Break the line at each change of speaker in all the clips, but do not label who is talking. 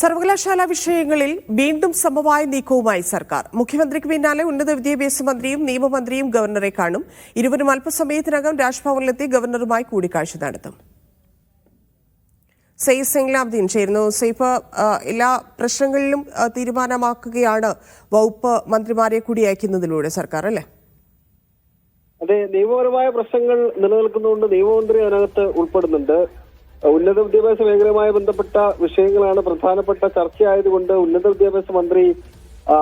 സർവകലാശാല വിഷയങ്ങളിൽ വീണ്ടും സമവായ നീക്കവുമായി സർക്കാർ. മുഖ്യമന്ത്രിക്ക് പിന്നാലെ ഉന്നത വിദ്യാഭ്യാസ മന്ത്രിയും നിയമമന്ത്രിയും ഗവർണറെ കാണും. ഇരുവരും അല്പസമയത്തിനകം രാജ്ഭവനിലെത്തി ഗവർണറുമായി കൂടിക്കാഴ്ച നടത്തും. സെയ്ഫ് സെയ്ലാബ്ദീൻ ചേരുന്നു. സെയ്ഫ്, എല്ലാ പ്രശ്നങ്ങളിലും തീരുമാനമാക്കുകയാണ് വകുപ്പ് മന്ത്രിമാരെ കൂടി അയക്കുന്നതിലൂടെ സർക്കാർ, അല്ലേ?
അതെ, നിയമപരമായ പ്രശ്നങ്ങൾ നിലനിൽക്കുന്നതുകൊണ്ട് നിയമമന്ത്രി അതിനകത്ത് ഉൾപ്പെടുന്നുണ്ട്. ഉന്നത വിദ്യാഭ്യാസ മേഖലയുമായി ബന്ധപ്പെട്ട വിഷയങ്ങളാണ് പ്രധാനപ്പെട്ട ചർച്ചയായതുകൊണ്ട് ഉന്നത വിദ്യാഭ്യാസ മന്ത്രി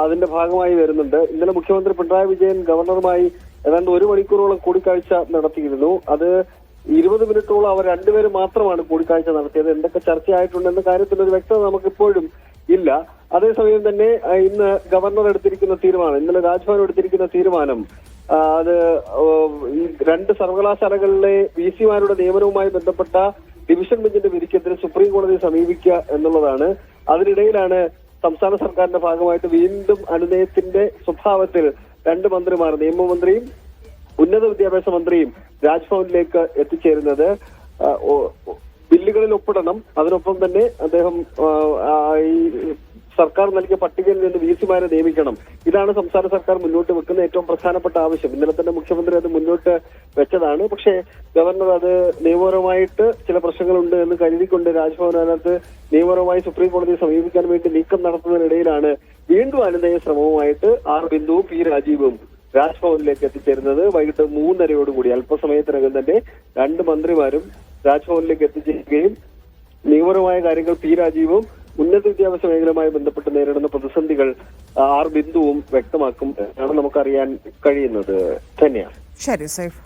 അതിന്റെ ഭാഗമായി വരുന്നുണ്ട്. ഇന്നലെ മുഖ്യമന്ത്രി പിണറായി വിജയൻ ഗവർണറുമായി ഏതാണ്ട് 1 മണിക്കൂറോളം കൂടിക്കാഴ്ച നടത്തിയിരുന്നു. അത് 20 മിനിറ്റോളം അവർ രണ്ടുപേരും മാത്രമാണ് കൂടിക്കാഴ്ച നടത്തിയത്. എന്തൊക്കെ ചർച്ചയായിട്ടുണ്ടെന്ന കാര്യത്തിൽ ഒരു വ്യക്തത നമുക്കിപ്പോഴും ഇല്ല. അതേസമയം തന്നെ ഇന്ന് ഗവർണർ എടുത്തിരിക്കുന്ന തീരുമാനം, ഇന്നലെ രാജ്ഭവൻ എടുത്തിരിക്കുന്ന തീരുമാനം, അത് ഈ 2 സർവകലാശാലകളിലെ വിസിമാരുടെ നിയമനവുമായി ബന്ധപ്പെട്ട ഡിവിഷൻ ബെഞ്ചിന്റെ വിധിക്കെതിരെ സുപ്രീം കോടതിയെ സമീപിക്കുക എന്നുള്ളതാണ്. അതിനിടയിലാണ് സംസ്ഥാന സർക്കാരിന്റെ ഭാഗമായിട്ട് വീണ്ടും അനുനയത്തിന്റെ സ്വഭാവത്തിൽ 2 മന്ത്രിമാർ, നിയമമന്ത്രിയും ഉന്നത വിദ്യാഭ്യാസ മന്ത്രിയും രാജ്ഭവനിലേക്ക് എത്തിച്ചേരുന്നത്. ബില്ലുകളിൽ ഒപ്പിടണം, അതിനൊപ്പം തന്നെ അദ്ദേഹം ഈ സർക്കാർ നൽകിയ പട്ടികയിൽ നിന്ന് വിസിമാരെ നിയമിക്കണം. ഇതാണ് സംസ്ഥാന സർക്കാർ മുന്നോട്ട് വെക്കുന്ന ഏറ്റവും പ്രധാനപ്പെട്ട ആവശ്യം. ഇന്നലെ തന്നെ മുഖ്യമന്ത്രി അത് മുന്നോട്ട് വെച്ചതാണ്. പക്ഷേ ഗവർണർ അത് നിയമപരമായിട്ട് ചില പ്രശ്നങ്ങളുണ്ട് എന്ന് കരുതിക്കൊണ്ട് രാജ്ഭവനകത്ത് നിയമപരമായി സുപ്രീം കോടതിയെ സമീപിക്കാൻ വേണ്ടി നീക്കം നടത്തുന്നതിനിടയിലാണ് വീണ്ടും അനുനയ ശ്രമവുമായിട്ട് ആർ ബിന്ദുവും പി രാജീവും രാജ്ഭവനിലേക്ക് എത്തിച്ചേരുന്നത്. വൈകിട്ട് 3:30 അല്പസമയത്തിനകം തന്നെ 2 മന്ത്രിമാരും രാജ്ഭവനിലേക്ക് എത്തിച്ചേരുകയും നിയമപരമായ കാര്യങ്ങൾ പി രാജീവും ഉന്നത വിദ്യാഭ്യാസ മേഖലയുമായി ബന്ധപ്പെട്ട് നേരിടുന്ന പ്രതിസന്ധികൾ ആർ ബിന്ദുവും വ്യക്തമാക്കും എന്നാണ് നമുക്കറിയാൻ കഴിയുന്നത്. തന്നെയാണ്.
ശരി സൈഫ്.